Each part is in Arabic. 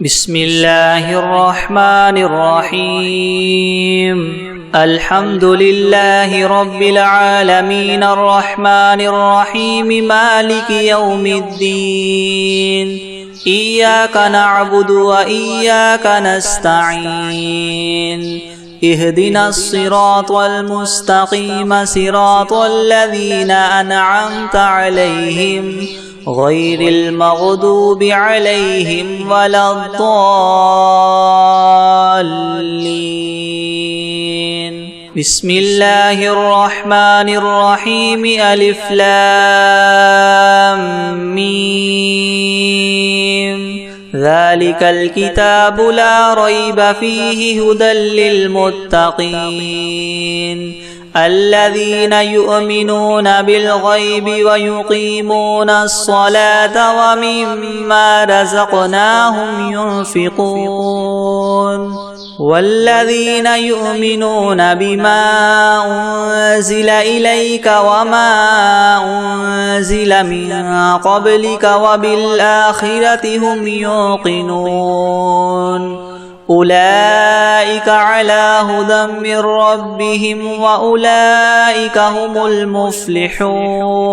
بسم الله الرحمن الرحيم. الحمد لله رب العالمين الرحمن الرحيم مالك يوم الدين. إياك نعبد وإياك نستعين. اهدنا الصراط المستقيم صراط الذين أنعمت عليهم غير المغضوب عليهم ولا الضالين. بسم الله الرحمن الرحيم. ألف لام ميم. ذلك الكتاب لا ريب فيه هدى للمتقين الذين يؤمنون بالغيب ويقيمون الصلاة ومما رزقناهم ينفقون والذين يؤمنون بما أنزل إليك وما أنزل من قبلك وبالآخرة هم يوقنون أولئك على هدى من ربهم وأولئك هم المفلحون.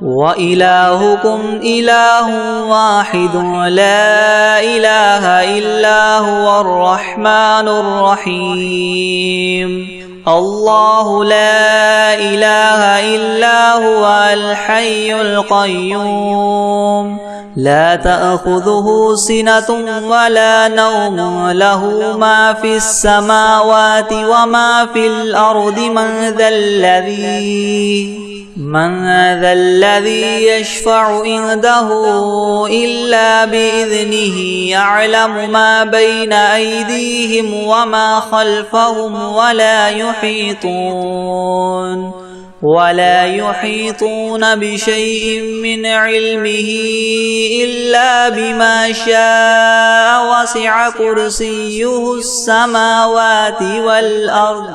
وإلهكم إله واحد لا إله إلا هو الرحمن الرحيم. الله لا إله إلا هو الحي القيوم لا تأخذه سنة ولا نوم له ما في السماوات وما في الأرض من ذا الذي يشفع عنده إلا بإذنه يعلم ما بين أيديهم وما خلفهم ولا يحيطون بشيء من علمه إلا بما شاء وسع كرسيه السماوات والأرض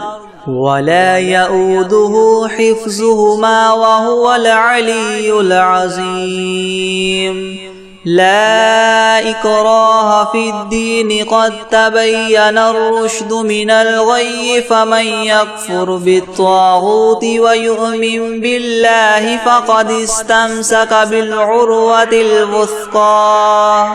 ولا يؤوده حفظهما وهو العلي العظيم. لا إكراه في الدين قد تبين الرشد من الغي فمن يكفر بالطاغوت ويؤمن بالله فقد استمسك بالعروة الوثقى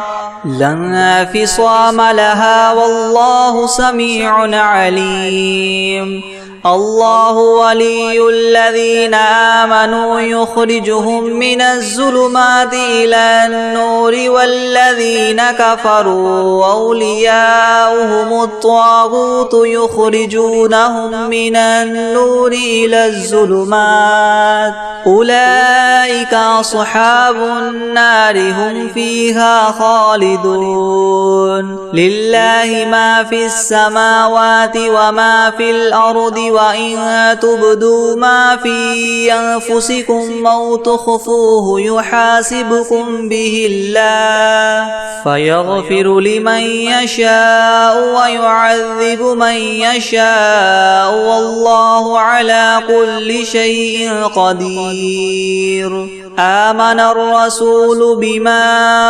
لا انفصام لها والله سميع عليم. الله ولي الذين آمنوا يخرجهم من الظلمات إلى النور والذين كفروا أولياؤهم الطاغوت يخرجونهم من النور إلى الظلمات أولئك أصحاب النار هم فيها خالدون. لله ما في السماوات وما في الأرض وإن تبدوا ما في أنفسكم أو تخفوه يحاسبكم به الله فيغفر لمن يشاء ويعذب من يشاء والله على كل شيء قدير. آمن الرسول بما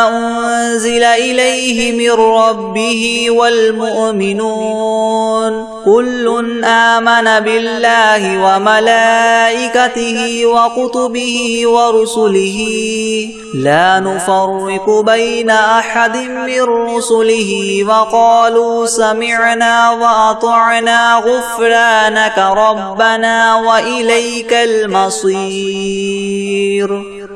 أنزل إليه من ربه والمؤمنون كل آمن بالله وملائكته وكتبه ورسله لا نفرق بين أحد من رسله وقالوا سمعنا وأطعنا غفرانك ربنا وإليك المصير.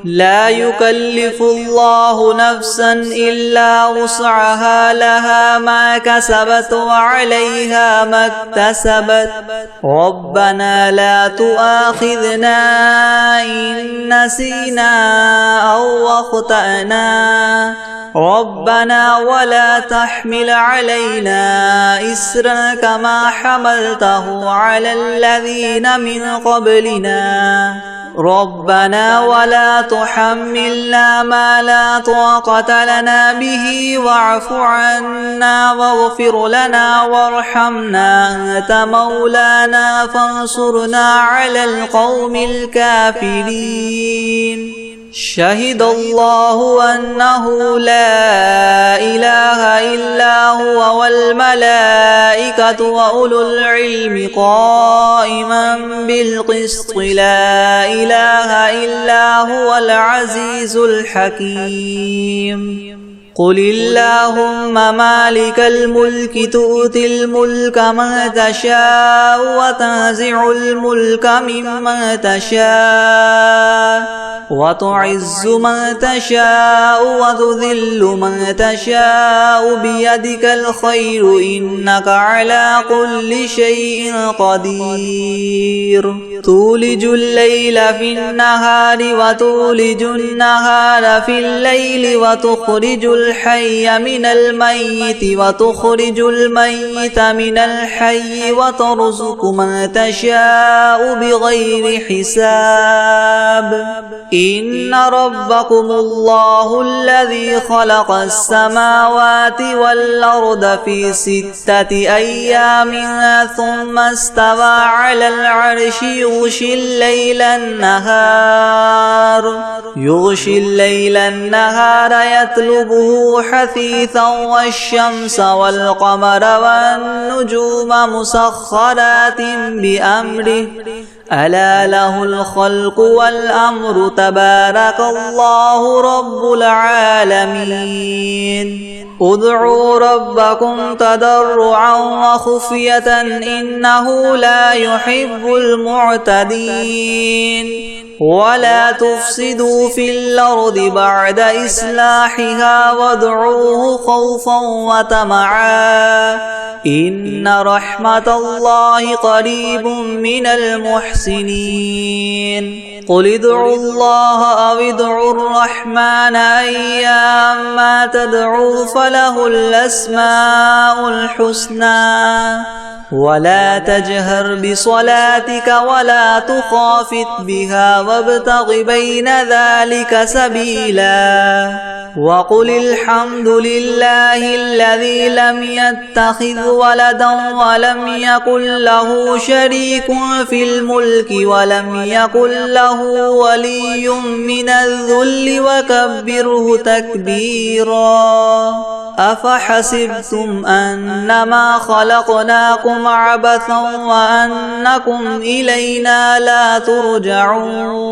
لا يكلف الله نفسا إلا وسعها لها ما كسبت وعليها ما اكتسبت ربنا لا تؤاخذنا إن نسينا أو أخطأنا ربنا ولا تحمل علينا إسرا كما حملته على الذين من قبلنا ربنا ولا تحملنا ما لا طاقة لنا به واعف عنا واغفر لنا وارحمنا أنت مولانا فانصرنا على القوم الكافرين. شهد الله أنه لا إله والملائكة وأولو العلم قائما بالقسط لا إله إلا هو العزيز الحكيم قل اللهم مالك الملك تؤتي الملك من تشاء وتنزع الملك ممن تشاء وتعز من تشاء وتذل من تشاء بيدك الخير إنك على كل شيء قدير تولج الليل في النهار وتولج النهار في الليل وتخرج الحي من الميت وتخرج الميت من الحي وترزق من تشاء بغير حساب إن ربكم الله الذي خلق السماوات والأرض في 6 أيام ثم استوى على العرش يغشي الليل النهار يطلبه حثيثا والشمس والقمر والنجوم مسخرات بأمره ألا له الخلق والأمر تبارك الله رب العالمين ادعوا ربكم تضرعا وخفية إنه لا يحب المعتدين ولا تفسدوا في الأرض بعد إصلاحها وادعوه خوفا وطمعا إن رحمة الله قريب من المحسنين قل ادعوا الله أو ادعوا الرحمن أيما تدعوا فله الأسماء الحسنى ولا تجهر بصلاتك ولا تخافت بها وابتغ بين ذلك سبيلا وقل الحمد لله الذي لم يتخذ ولدا ولم يكن له شريك في الملك ولم يكن له ولي من الذل وكبره تكبيرا أفحسبتم أنما خلقناكم عبثا وأنكم إلينا لا ترجعون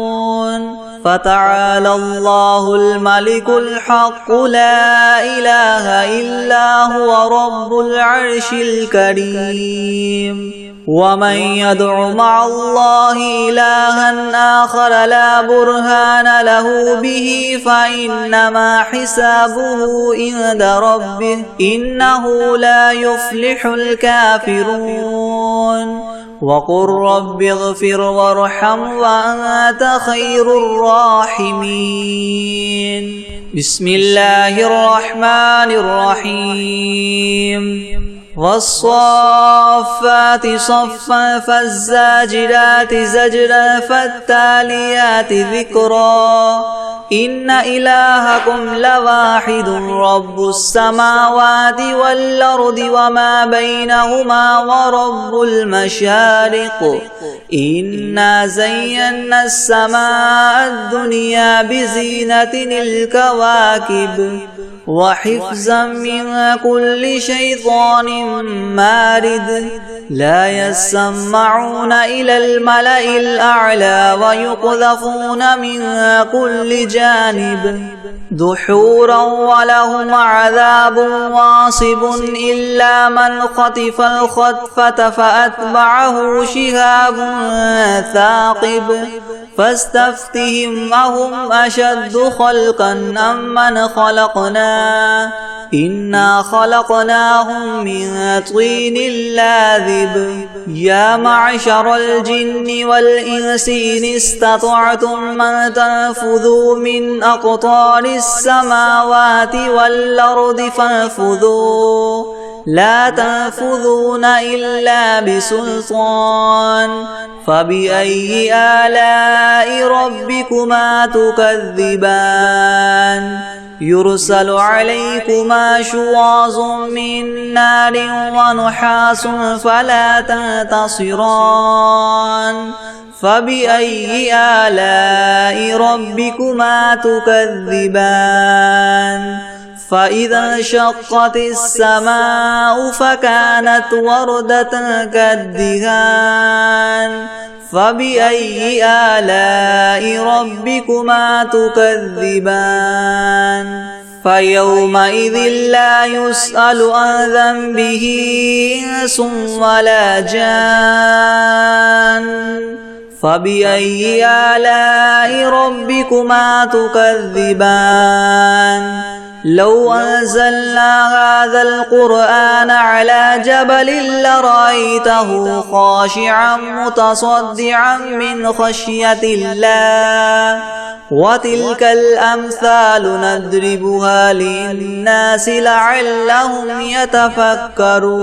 فتعالى الله الملك الحق لا إله إلا هو رب العرش الكريم ومن يدع مع الله إلها آخر لا برهان له به فإنما حسابه عند ربه إنه لا يفلح الكافرون وقل رب اغفر وارحم وأنت خير الراحمين بسم الله الرحمن الرحيم والصافات صفا فالزاجرات زجرا فالتاليات ذكرا إن إلهكم لواحد رب السماوات والأرض وما بينهما ورب المشارق إنا زينا السماء الدنيا بزينة الكواكب وحفظا من كل شيطان مارد لا يسمعون إلى الملأ الأعلى ويقذفون من كل جانب دحورا ولهم عذاب واصب إلا من خطف الخطفة فأتبعه شهاب ثاقب فاستفتهم أهم أشد خلقا أم من خلقنا إنا خلقناهم من طين لاذب يا معشر الجن والإنس إن استطعتم من تنفذوا من أقطار السماوات والأرض فانفذوا لا تنفذون إلا بسلطان فبأي آلاء ربكما تكذبان يرسل عليكما شواظ من نار ونحاس فلا تنتصران فبأي آلاء ربكما تكذبان فإذا انشقت السماء فكانت وردة كالدهان فبأي آلاء ربكما تكذبان فيومئذ لا يسأل عن ذنبه إنس ولا جان فبأي آلاء ربكما تكذبان لو أنزلنا هذا القرآن على جبل لرأيته خاشعا متصدعا من خشية الله وتلك الأمثال نضربها للناس لعلهم يتفكرون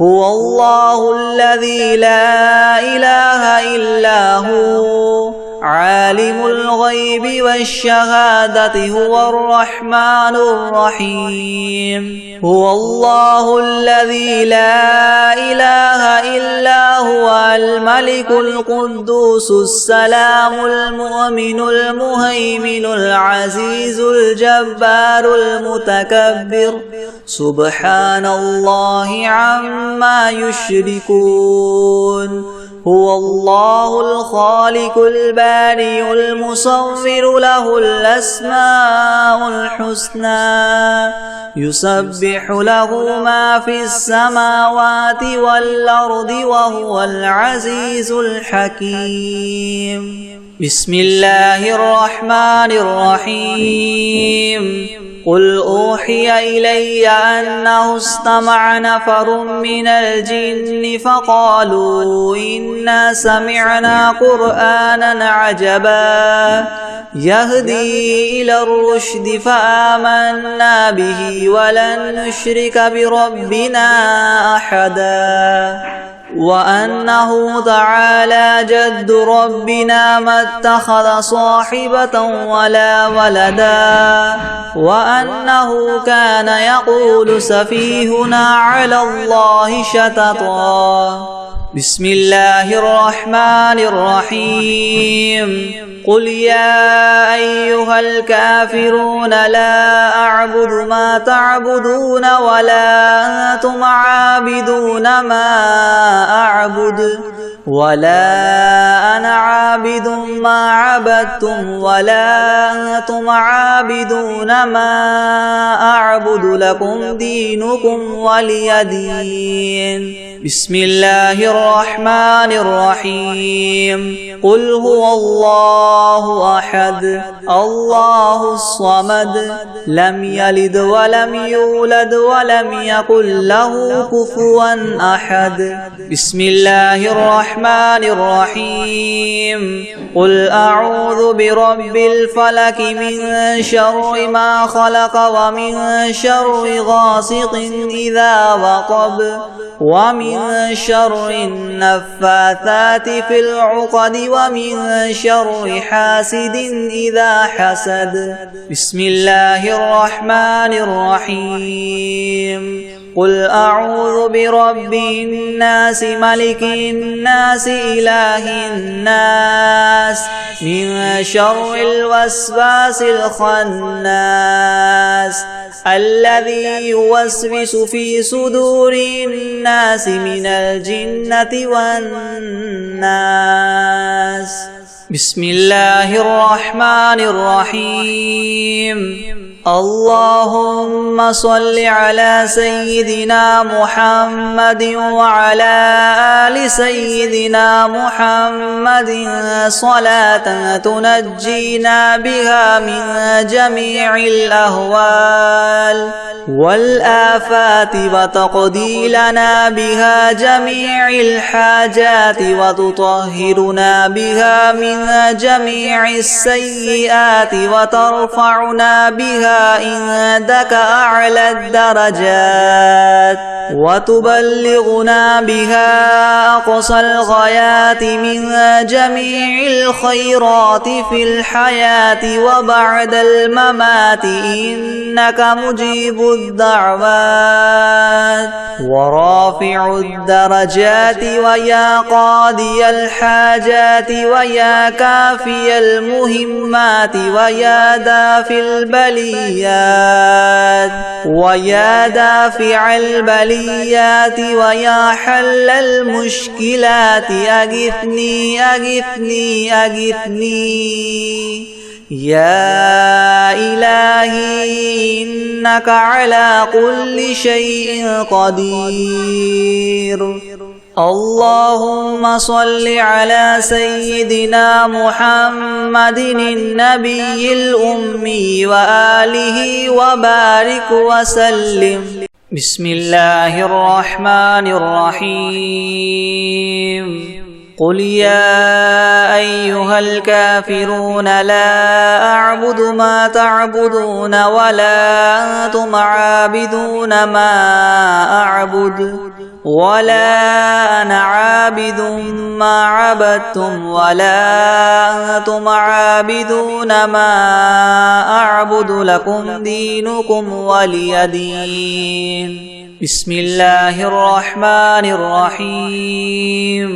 هو الله الذي لا إله إلا هو عالم الغيب والشهادة هو الرحمن الرحيم هو الله الذي لا إله إلا هو الملك القدوس السلام المؤمن المهيمن العزيز الجبار المتكبر سبحان الله عما يشركون هو الله الخالق البارئ المصور له الأسماء الحسنى يسبح له ما في السماوات والأرض وهو العزيز الحكيم بسم الله الرحمن الرحيم قل أوحي إلي أنه استمع نفر من الجن فقالوا إنا سمعنا قرآنا عجبا يهدي إلى الرشد فآمنا به ولن نشرك بربنا أحدا وأنه تعالى جد ربنا ما اتخذ صاحبة ولا ولدا وأنه كان يقول سفيهنا على الله شططا بسم الله الرحمن الرحيم قل يا أيها الكافرون لا أعبد ما تعبدون ولا أنتم عابدون ما أعبد ولا أنا عابد ما عبدتم ولا أنتم عابدون ما أعبد لكم دينكم ولي دين بسم الله الرحمن الرحيم قل هو الله أحد الله الصمد لم يلد ولم يولد ولم يكن له كفوا أحد بسم الله الرحمن الرحيم قل أعوذ برب الفلك من شر ما خلق ومن شر غاسق إذا وقب ومن شر النفاثات في العقد ومن شر حاسد إذا حسد بسم الله الرحمن الرحيم قل أعوذ برب الناس ملك الناس إله الناس من شر الوسواس الخناس الذي يوسوس في صدور الناس من الجنة والناس بسم الله الرحمن الرحيم اللهم صل على سيدنا محمد وعلى آل سيدنا محمد صلاة تنجينا بها من جميع الأهوال والآفات وتقضي لنا بها جميع الحاجات وتطهرنا بها من جميع السيئات وترفعنا بها عندك أعلى الدرجات وتبلغنا بها أقصى الغايات من جميع الخيرات في الحياة وبعد الممات إنك مجيب الدعوات ورافع الدرجات ويا قاضي الحاجات ويا كافي المهمات ويا دافي البليات البليات ويا دافع البليات ويا حل المشكلات أغثني أغثني أغثني يا إلهي إنك على كل شيء قدير. اللهم صل على سيدنا محمد النبي الأمي وآله وبارك وسلم. بسم الله الرحمن الرحيم. قل يا أيها الكافرون لا أعبد ما تعبدون ولا أنتم عابدون ما أعبد ولا أنا عابد ما عبدتم ولا أنتم عابدون ما أعبد لكم دينكم ولي دين. بسم الله الرحمن الرحيم.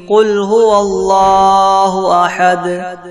قل هو الله أحد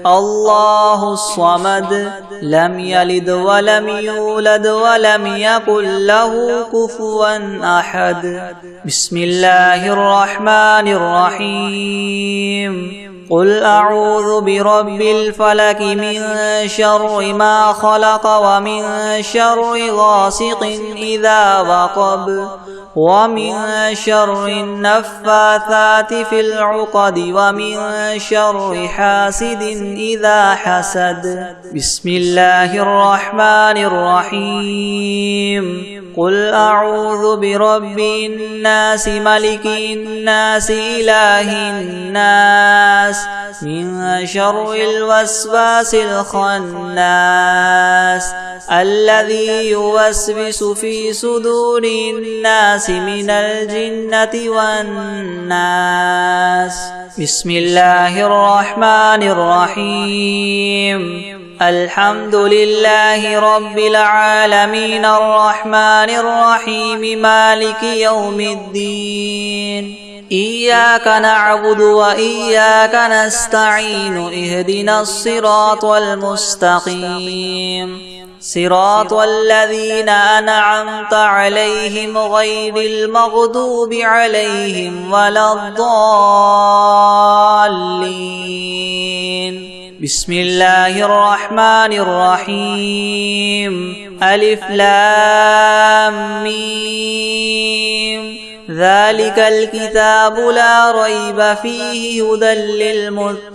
الله الصمد لم يلد ولم يولد ولم يكن له كفوا أحد. بسم الله الرحمن الرحيم. قل أعوذ برب الفلك من شر ما خلق ومن شر غاسق إذا وقب ومن شر النفاثات في العقد ومن شر حاسد إذا حسد. بسم الله الرحمن الرحيم. قل أعوذ برب الناس ملك الناس إله الناس من شر الوسواس الخناس الذي يوسوس في صدور الناس من الجنة والناس. بسم الله الرحمن الرحيم. الحمد لله رب العالمين الرحمن الرحيم مالك يوم الدين. إياك نعبد وإياك نستعين اهدنا الصراط المستقيم صراط الذين أنعمت عليهم غير المغضوب عليهم ولا الضالين. بسم الله الرحمن الرحيم. ألف لام ميم ذلك الكتاب لا ريب فيه هدى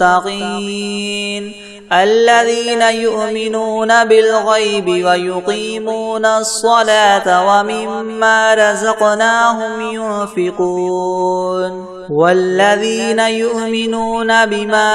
للمتقين الذين يؤمنون بالغيب ويقيمون الصلاة ومما رزقناهم ينفقون والذين يؤمنون بما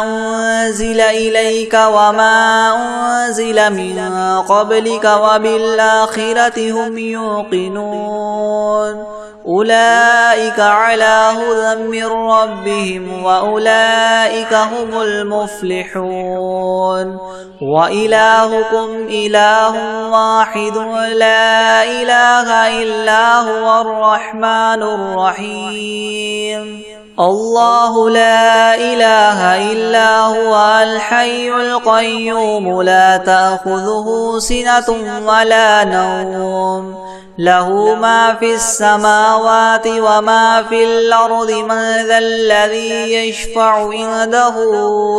أنزل إليك وما أنزل من قبلك وبالآخرة هم يوقنون أولئك على هدى من ربهم وأولئك هم المفلحون. وإلهكم إله واحد لا إله إلا هو الرحمن الرحيم. الله لا إله إلا هو الحي القيوم لا تأخذه سنة ولا نوم له ما في السماوات وما في الأرض من ذا الذي يشفع عنده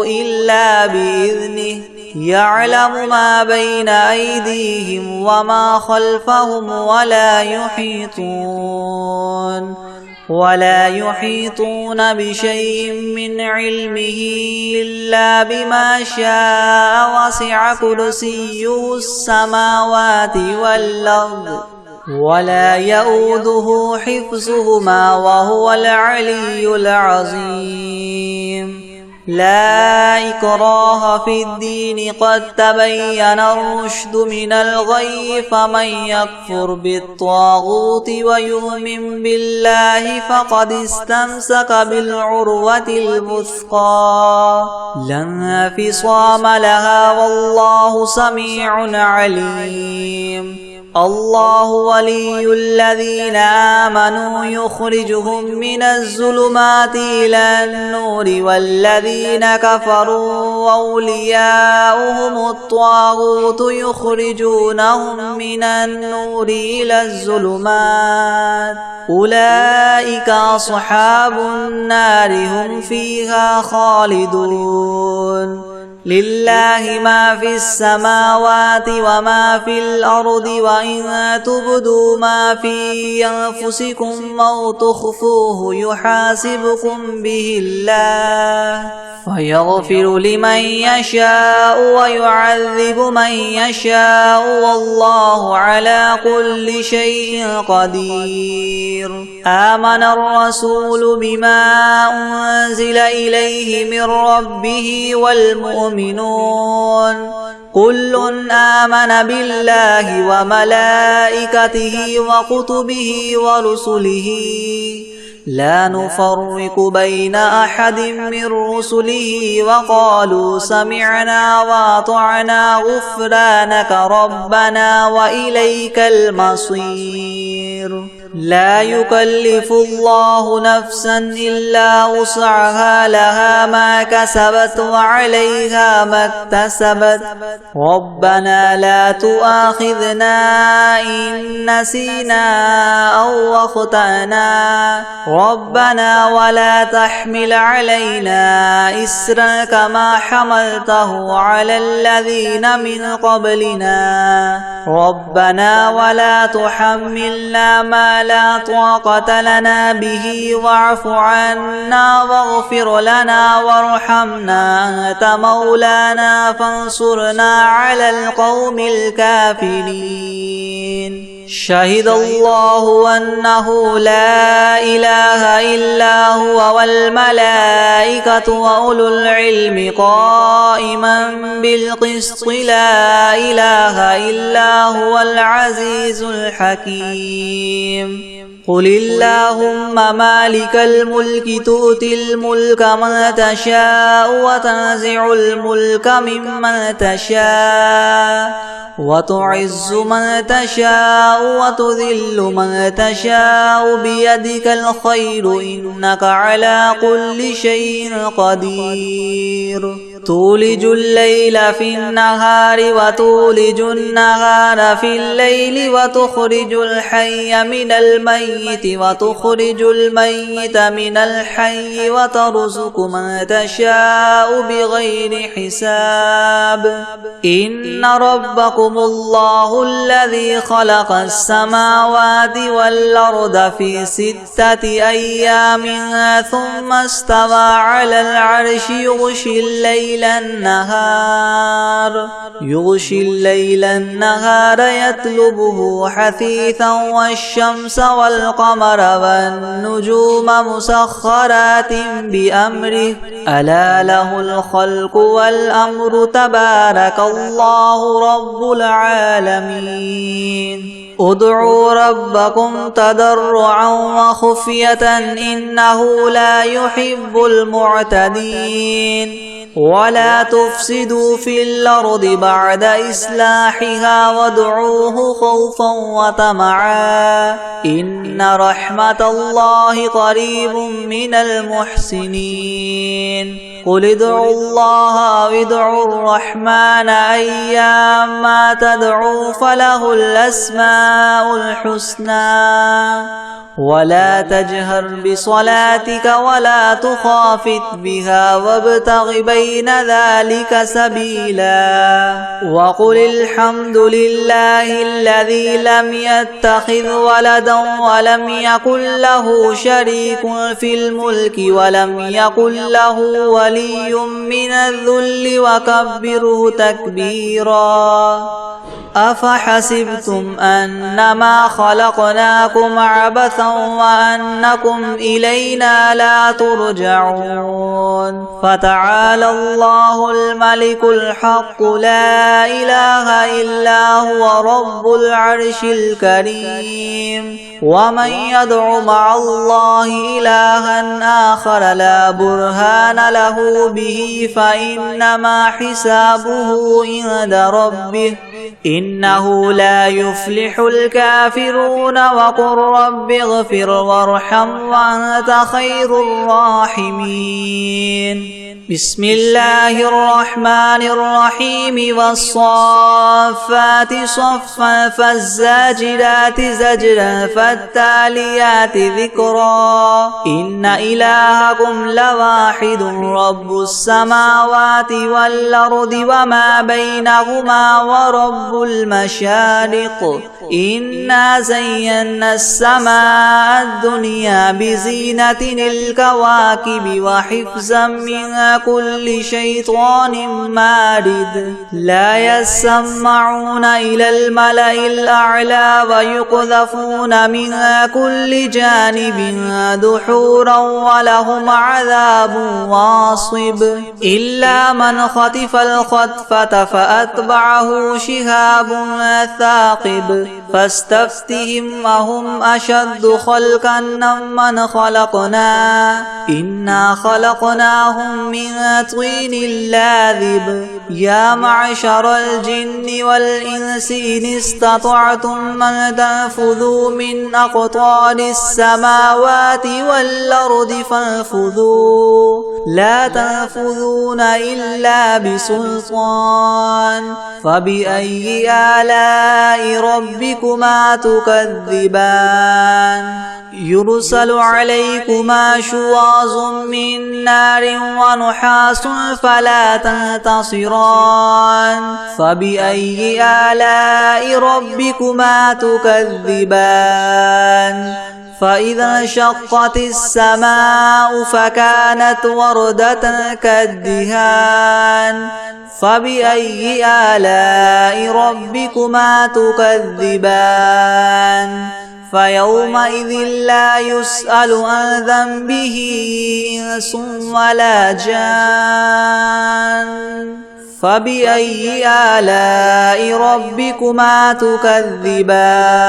إلا بإذنه يعلم ما بين أيديهم وما خلفهم ولا يحيطون بشيء من علمه إلا بما شاء وسع كرسيه السماوات والأرض ولا يؤوده حفظهما وهو العلي العظيم. لا إكراه في الدين قد تبين الرشد من الغي فمن يكفر بالطاغوت ويؤمن بالله فقد استمسك بالعروة الوثقى لا انفصام لها والله سميع عليم. الله ولي الذين آمنوا يخرجهم من الظلمات إلى النور والذين كفروا أولياؤهم الطاغوت يخرجونهم من النور إلى الظلمات أولئك أصحاب النار هم فيها خالدون لله ما في السماوات وما في الأرض وإن تبدوا ما في أنفسكم أو تخفوه يحاسبكم به الله فيغفر لمن يشاء ويعذب من يشاء والله على كل شيء قدير آمن الرسول بما أنزل إليه من ربه والمؤمنون كل آمن بالله وملائكته وكتبه ورسله لا نفرق بين أحد من رسله وقالوا سمعنا وأطعنا غفرانك ربنا وإليك المصير لا يكلف الله نفسا إلا وسعها لها ما كسبت وعليها ما اكتسبت ربنا لا تؤاخذنا إن نسينا أو أخطأنا ربنا ولا تحمل علينا إسرا كما حملته على الذين من قبلنا ربنا ولا تحملنا ما لا طاقة لنا به واعف عنا واغفر لنا وارحمنا أنت مولانا فانصرنا على القوم الكافرين شهد الله أنه لا إله إلا هو والملائكة وأولو العلم قائما بالقسط لا إله إلا هو العزيز الحكيم قل اللهم مالك الملك تؤتي الملك من تشاء وتنزع الملك ممن تشاء وتعز من تشاء وتذل من تشاء بيدك الخير إنك على كل شيء قدير تولج الليل في النهار وتولج النهار في الليل وتخرج الحي من الميت وتخرج الميت من الحي وترزق من تشاء بغير حساب إن ربكم الله الذي خلق السماوات والأرض في 6 أيام ثم استوى على العرش يغشي الليل النهار يطلبه حثيثا والشمس والقمر والنجوم مسخرات بأمره ألا له الخلق والأمر تبارك الله رب العالمين ادعوا ربكم تضرعا وخفية إنه لا يحب المعتدين ولا تفسدوا في الأرض بعد إصلاحها وادعوه خوفا وطمعا إن رحمة الله قريب من المحسنين قل ادعوا الله أو ادعوا الرحمن أيما تدعوا فله الأسماء الحسنى ولا تجهر بصلاتك ولا تخافت بها وابتغ بين ذلك سبيلا وقل الحمد لله الذي لم يتخذ ولدا ولم يكن له شريك في الملك ولم يكن له ولي من الذل وكبره تكبيرا أفحسبتم أنما خلقناكم عبثا وأنكم إلينا لا ترجعون فتعالى الله الملك الحق لا إله إلا هو رب العرش الكريم ومن يدع مع الله إلها آخر لا برهان له به فإنما حسابه عند ربه إنه لا يفلح الكافرون وقل رب اغفر وارحم وأنت خير الراحمين بسم الله الرحمن الرحيم والصافات صفا فالزاجرات زجرا فالتاليات ذكرا إن إلهكم لواحد رب السماوات والأرض وما بينهما ورب المشارق إنا زينا السماء الدنيا بزينة الكواكب وحفظا من كل شيطان مارد لا يسمعون إلى الملأ الأعلى ويقذفون من كل جانب دحورا ولهم عذاب واصب إلا من خطف الخطفة فأتبعه شهاب ثاقب فاستفتهم أهم أشد خلقا ممن خلقنا إنا خلقناهم من طين لاذب يا معشر الجن والإنس إن استطعتم أن تنفذوا من أقطار السماوات والأرض فانفذوا لا تنفذون إلا بسلطان فبأي آلاء ربكما تكذبان يرسل عليكما شواظ من نار ونحاس فلا تنتصران فبأي آلاء ربكما تكذبان فإذا انشقت السماء فكانت وردة كالدهان فبأي آلاء ربكما تكذبان فيومئذ لا يسأل عن ذنبه إنس ولا جان فبأي آلاء ربكما تكذبان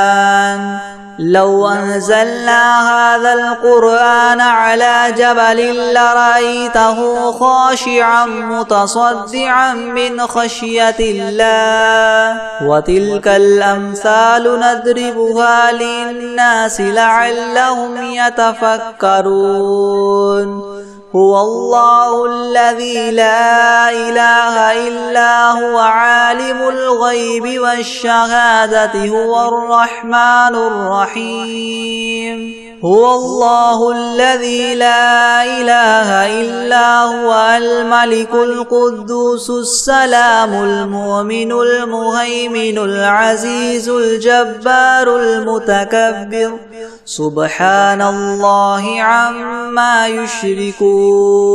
لو أنزلنا هذا القرآن على جبل لرأيته خاشعا متصدعا من خشية الله وتلك الأمثال نضربها للناس لعلهم يتفكرون هو الله الذي لا إله إلا هو عالم الغيب والشهادة هو الرحمن الرحيم هو الله الذي لا إله إلا هو الملك القدوس السلام المؤمن المهيمن العزيز الجبار المتكبر سبحان الله عما يشركون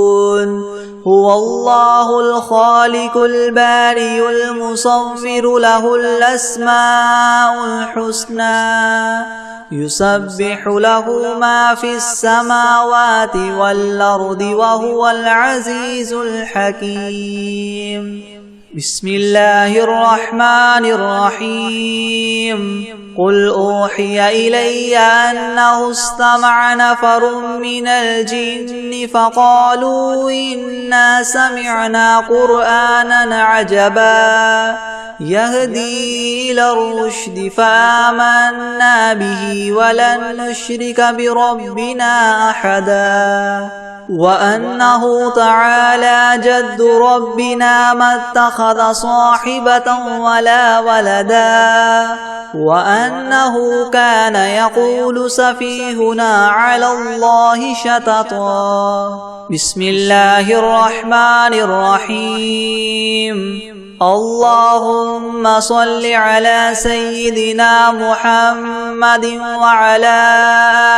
هو الله الخالق البارئ المصور له الأسماء الحسنى يسبح له ما في السماوات والأرض وهو العزيز الحكيم بسم الله الرحمن الرحيم قل أوحي إلي أنه استمع نفر من الجن فقالوا إنا سمعنا قرآنا عجبا يهدي إلى الرشد فآمنا به ولن نشرك بربنا أحدا وأنه تعالى جد ربنا ما اتخذ صاحبة ولا ولدا وأنه كان يقول سفيهنا على الله شططا بسم الله الرحمن الرحيم اللهم صل على سيدنا محمد وعلى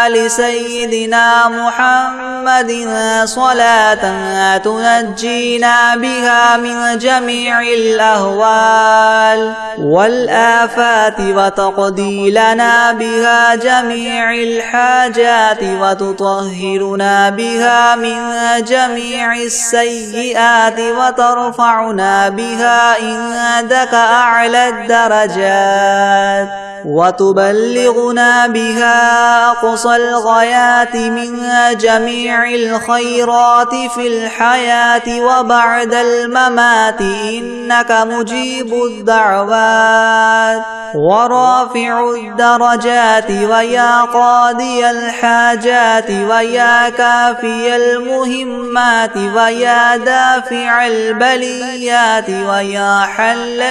آل سيدنا محمد صلاة تنجينا بها من جميع الأهوال والآفات وتقضي لنا بها جميع الحاجات وتطهرنا بها من جميع السيئات وترفعنا بها عندك أعلى الدرجات وتبلغنا بها أقصى الغايات من جميع الخيرات في الحياة وبعد الممات إنك مجيب الدعوات ورافع الدرجات ويا قاضي الحاجات ويا كافي المهمات ويا دافع البليات ويا حل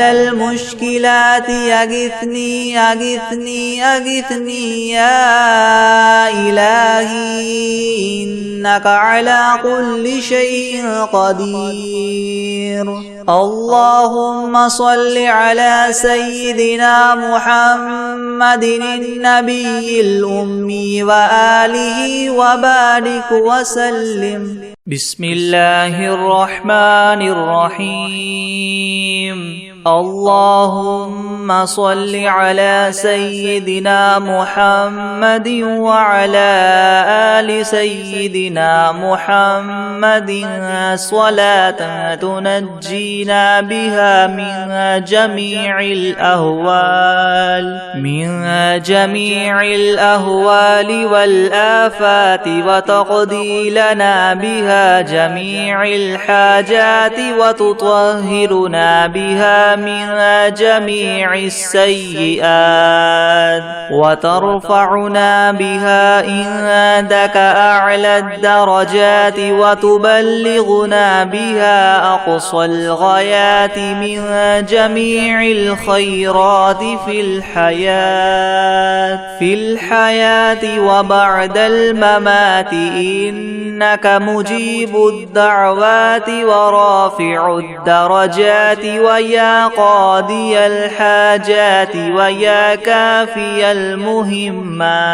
المشكلات أغثني أغثني أغثني يا إلهي إنك على كل شيء قدير. اللهم صل على سيدنا محمد النبي الأمي وآله وبارك وسلم. بسم الله الرحمن الرحيم. اللهم صل على سيدنا محمد وعلى آل سيدنا محمد صلاة تنجينا بها من جميع الأهوال والآفات وتقضي لنا بها جميع الحاجات وتطهرنا بها من جميع السيئات وترفعنا بها عندك أعلى الدرجات وتبلغنا بها أقصى الغايات من جميع الخيرات في الحياة وبعد الممات إنك مجيب الدعوات ورافع الدرجات ويا قاضي الحاجات ويا كافي المهمات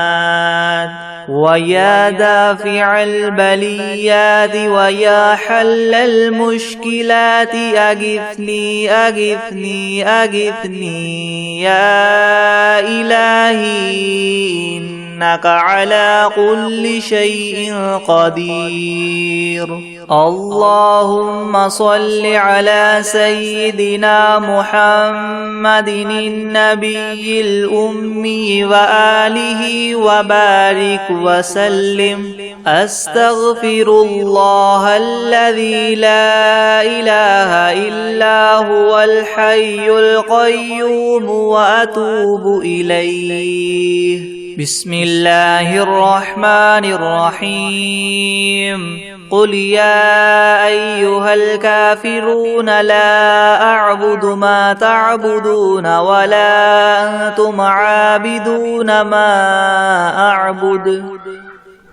ويا دافع البليات ويا حل المشكلات أغثني أغثني أغثني يا إلهي إنك على كل شيء قدير. اللهم صل على سيدنا محمد النبي الأمي وآله وبارك وسلم. أستغفر الله الذي لا إله إلا هو الحي القيوم وأتوب إليه. بسم الله الرحمن الرحيم. قل يا أيها الكافرون لا أعبد ما تعبدون ولا أنتم عابدون ما أعبد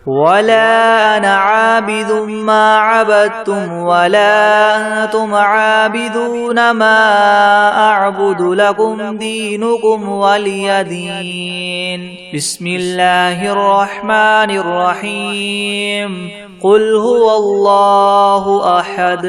ولا أنا عابد ما عبدتم ولا أنتم عابدون ما أعبد لكم دينكم ولي دين. بسم الله الرحمن الرحيم. قل هو الله أحد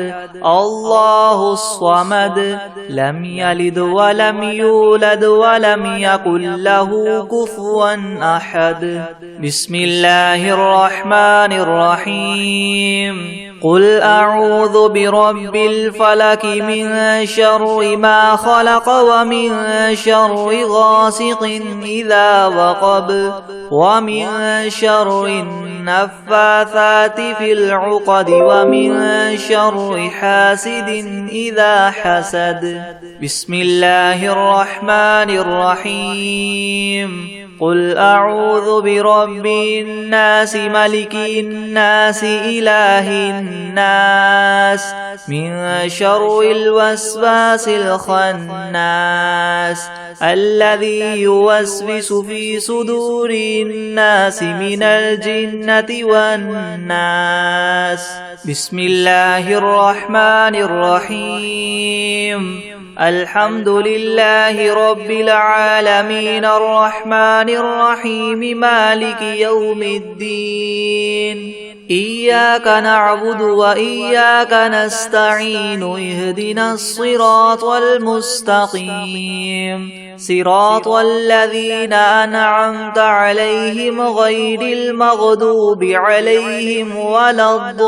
الله الصمد لم يلد ولم يولد ولم يكن له كفوا أحد. بسم الله الرحمن الرحيم. قل أعوذ برب الفلك من شر ما خلق ومن شر غاسق إذا وقب ومن شر النفاثات في العقد ومن شر حاسد إذا حسد. بسم الله الرحمن الرحيم. قل أعوذ برب الناس ملك الناس إله الناس من شر الوسواس الخناس الذي يوسوس في صدور الناس من الجنة والناس. بسم الله الرحمن الرحيم. الحمد لله رب العالمين الرحمن الرحيم مالك يوم الدين. إياك نعبد وإياك نستعين اهدنا الصراط المستقيم صراط الذين أنعمت عليهم غير المغضوب عليهم ولا الضالين.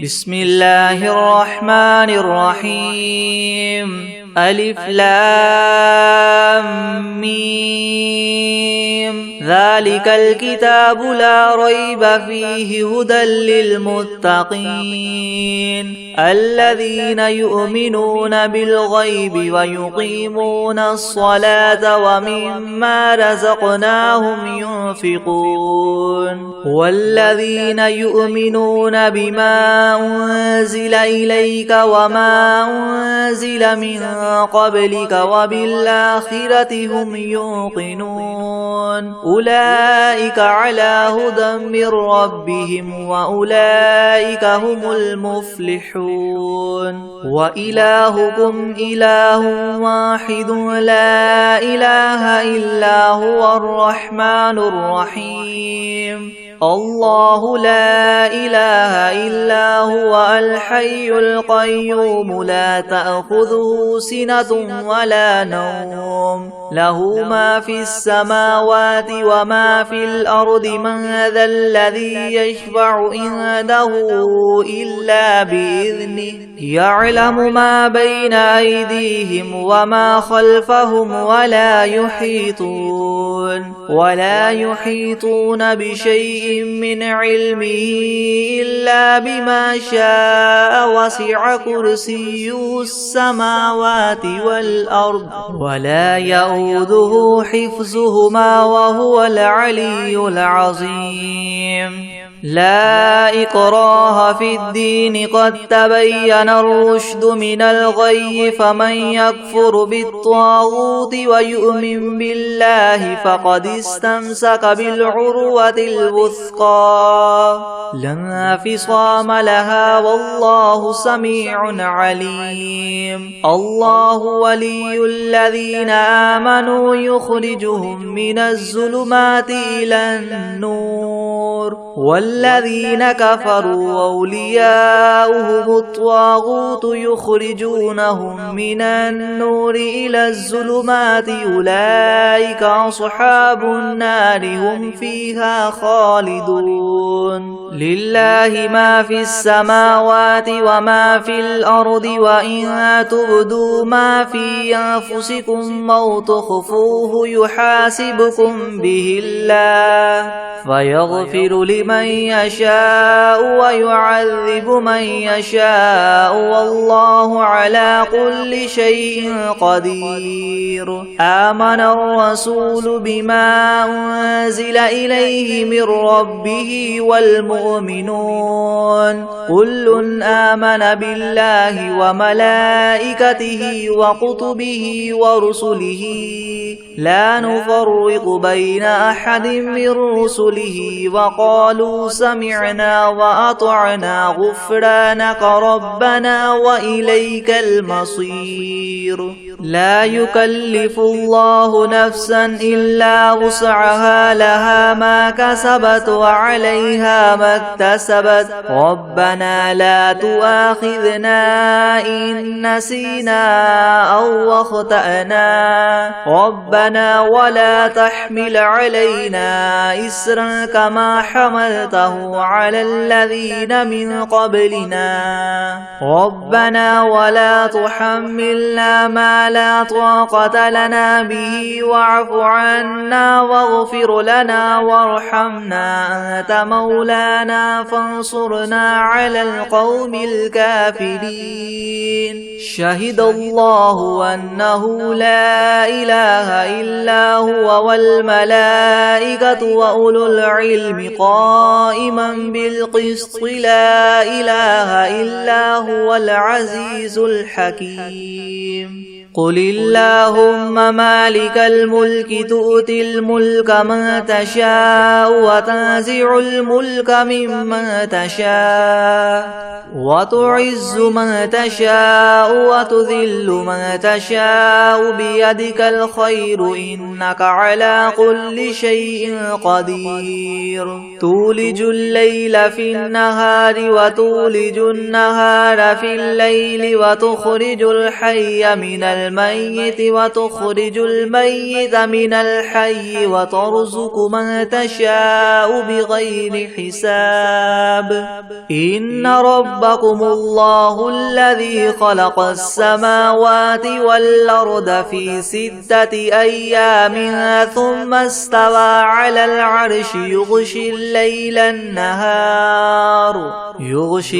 بسم الله الرحمن الرحيم. ألف لام ميم. ذلك الكتاب لا ريب فيه هدى للمتقين الذين يؤمنون بالغيب ويقيمون الصلاة ومما رزقناهم ينفقون والذين يؤمنون بما أنزل إليك وما أنزل من قبلك وبالآخرة هم يوقنون أولئك على هدى من ربهم وأولئك هم المفلحون. وإلهكم إله واحد لا إله إلا هو الرحمن الرحيم. الله لا إله إلا هو الحي القيوم لا تأخذه سنة ولا نوم له ما في السماوات وما في الأرض من ذا الذي يشفع عنده إلا بإذنه يعلم ما بين أيديهم وما خلفهم ولا يحيطون بشيء من علمه إلا بما شاء وسع كرسيه السماوات والأرض ولا يؤوده حفظهما وهو العلي العظيم. لا إكراه في الدين قد تبين الرشد من الغي فمن يكفر بالطاغوت ويؤمن بالله فقد استمسك بالعروة الوثقى لا انفصام لها والله سميع عليم. الله ولي الذين آمنوا يخرجهم من الظلمات إلى النور والذين كفروا أولياؤهم الطاغوت يخرجونهم من النور إلى الظلمات أولئك أصحاب النار هم فيها خالدون. لله ما في السماوات وما في الأرض وإن تبدوا ما في أنفسكم أو تخفوه يحاسبكم به الله فيغفر لمن يشاء ويعذب من يشاء والله على كل شيء قدير. آمن الرسول بما أنزل إليه من ربه والمؤمنون كل آمن بالله وملائكته وكتبه ورسله لا نفرق بين أحد من رسله وقالوا سمعنا وأطعنا غفرانك ربنا وإليك المصير. لا يكلف الله نفسا إلا وسعها لها ما كسبت وعليها ما اكتسبت ربنا لا تؤاخذنا إن نسينا أو أخطأنا ربنا ولا تحمل علينا إسرا كما حملته على الذين من قبلنا ربنا ولا تحملنا ما لا طاقة لنا به واعف عنا واغفر لنا وارحمنا أنت مولانا فانصرنا على القوم الكافرين. شهد الله أنه لا إله إلا هو والملائكة وأولو العلم قائما بالقسط لا إله إلا هو العزيز الحكيم. قل اللهم مالك الملك تؤتي الملك من تشاء وتنزع الملك ممن تشاء وتعز من تشاء وتذل من تشاء بيدك الخير إنك على كل شيء قدير تولج الليل في النهار وتولج النهار في الليل وتخرج الحي من الميت وتخرج الميت من الحي وترزق من تشاء بغير حساب إن ربكم الله الذي خلق السماوات والأرض في 6 أيام ثم استوى على العرش يغشي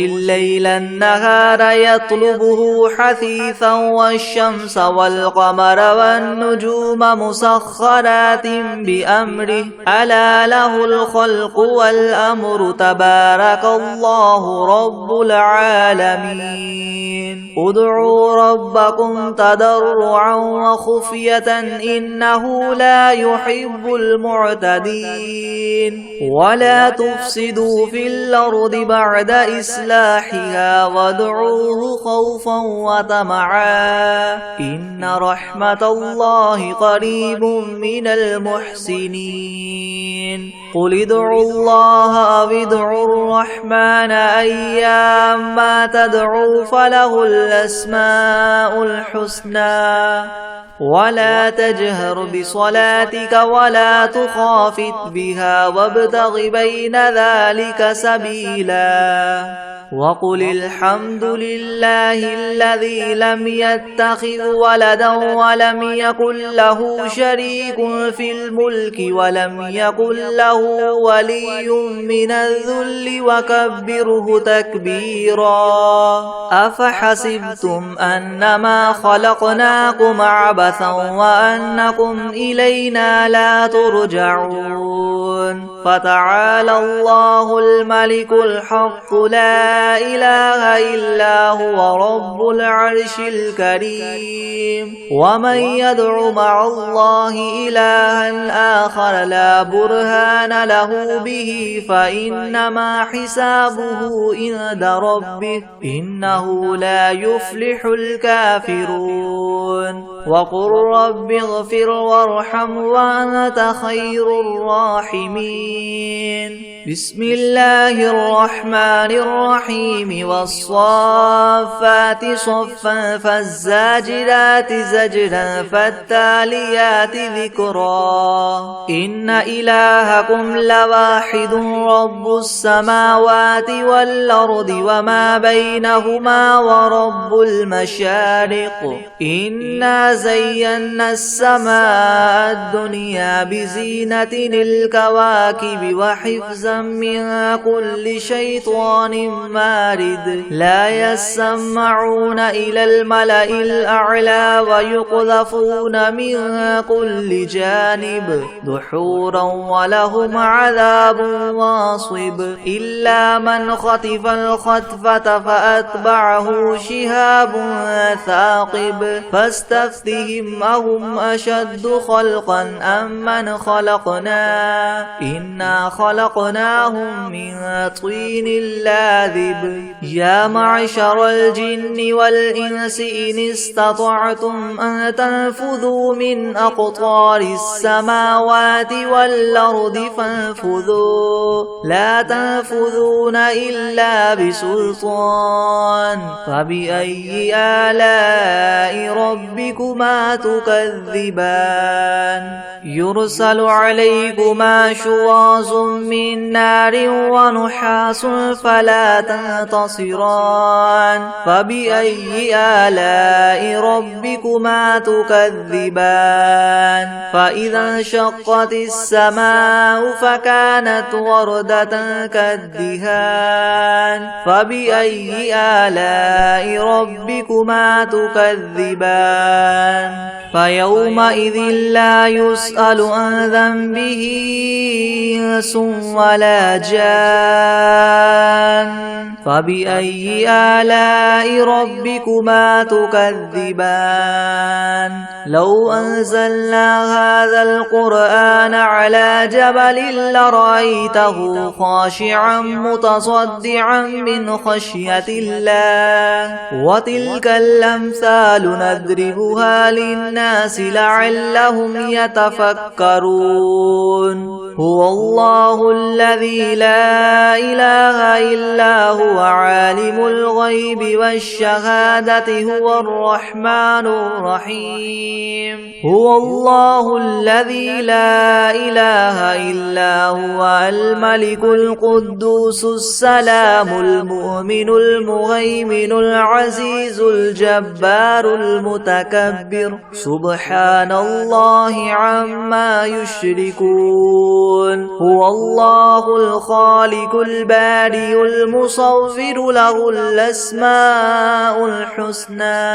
الليل النهار يطلبه حثيثا والشمس والقمر والنجوم مسخرات بأمره ألا له الخلق والأمر تبارك الله رب العالمين ادعوا ربكم تضرعا وخفية إنه لا يحب المعتدين ولا تفسدوا في الأرض بعد إصلاحها وادعوه خوفا وطمعا إن رحمة الله قريب من المحسنين قل ادعوا الله أو ادعوا الرحمن أيما تدعوا فله الأسماء الحسنى ولا تجهر بصلاتك ولا تخافت بها وابتغ بين ذلك سبيلا وقل الحمد لله الذي لم يتخذ ولدا ولم يكن له شريك في الملك ولم يكن له ولي من الذل وكبره تكبيرا أفحسبتم أنما خلقناكم عبثا وأنكم إلينا لا ترجعون فتعالى الله الملك الحق لا إله إلا هو رب العرش الكريم ومن يدع مع الله إلها آخر لا برهان له به فإنما حسابه عند ربه إنه لا يفلح الكافرون وقل رب اغفر وارحم وأنت خير الراحمين بسم الله الرحمن الرحيم والصافات صفا فالزاجرات زجرا فالتاليات ذكرا إن إلهكم لواحد رب السماوات والأرض وما بينهما ورب المشارق إنا زينا السماء الدنيا بزينة الكواكب وحفظا من كل شيطان مارد لا يسمعون إلى الملأ الأعلى ويقذفون من كل جانب دحورا ولهم عذاب واصب إلا من خطف الخطفة فأتبعه شهاب ثاقب فاستفتهم أهم أشد خلقا أم من خلقنا إنا خلقناهم من طين لاذب يا معشر الجن والإنس إن استطعتم أن تنفذوا من أقطار السماوات والأرض فانفذوا لا تنفذون إلا بسلطان فبأي آلاء ربكما تكذبان يرسل عليكما شواظ من نار ونحاس فلا تنتصران فبأي آلاء ربكما تكذبان فإذا انشقت السماء فكانت وردة كالدهان فبأي آلاء ربكما تكذبان فيومئذ لا يسأل عن ذنبه إنس ولا جان فبأي آلاء ربكما تكذبان لو أنزلنا هذا القرآن على جبل لرأيته خاشعا متصدعا من خشية الله وتلك الأمثال نضربها للناس لعلهم يتفكرون هو الله الذي لا إله إلا هو عالم الغيب والشهادة هو الرحمن الرحيم هو الله الذي لا إله إلا هو الملك القدوس السلام المؤمن المهيمن العزيز الجبار المتكبر سبحان الله عما يشركون هو الله الخالق البارئ المصور له الأسماء الحسنى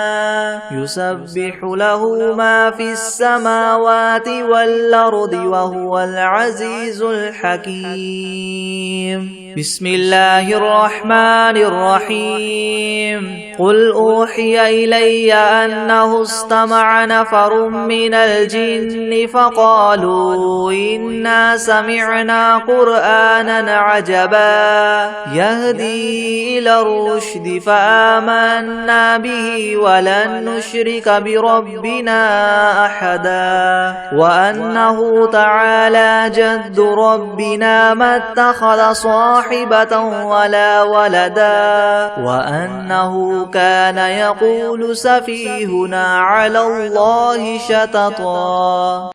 يسبح له ما في السماوات والأرض وهو العزيز الحكيم بسم الله الرحمن الرحيم قل أوحي إلي أنه استمع نفر من الجن فقالوا إنا سمعنا قرآنا عجبا يهدي إلى الرشد فآمنا به ولن نشرك بربنا أحدا وأنه تعالى جد ربنا ما اتخذ صاحبة ولا ولدا وأنه كان يقول سفيهنا على الله شططا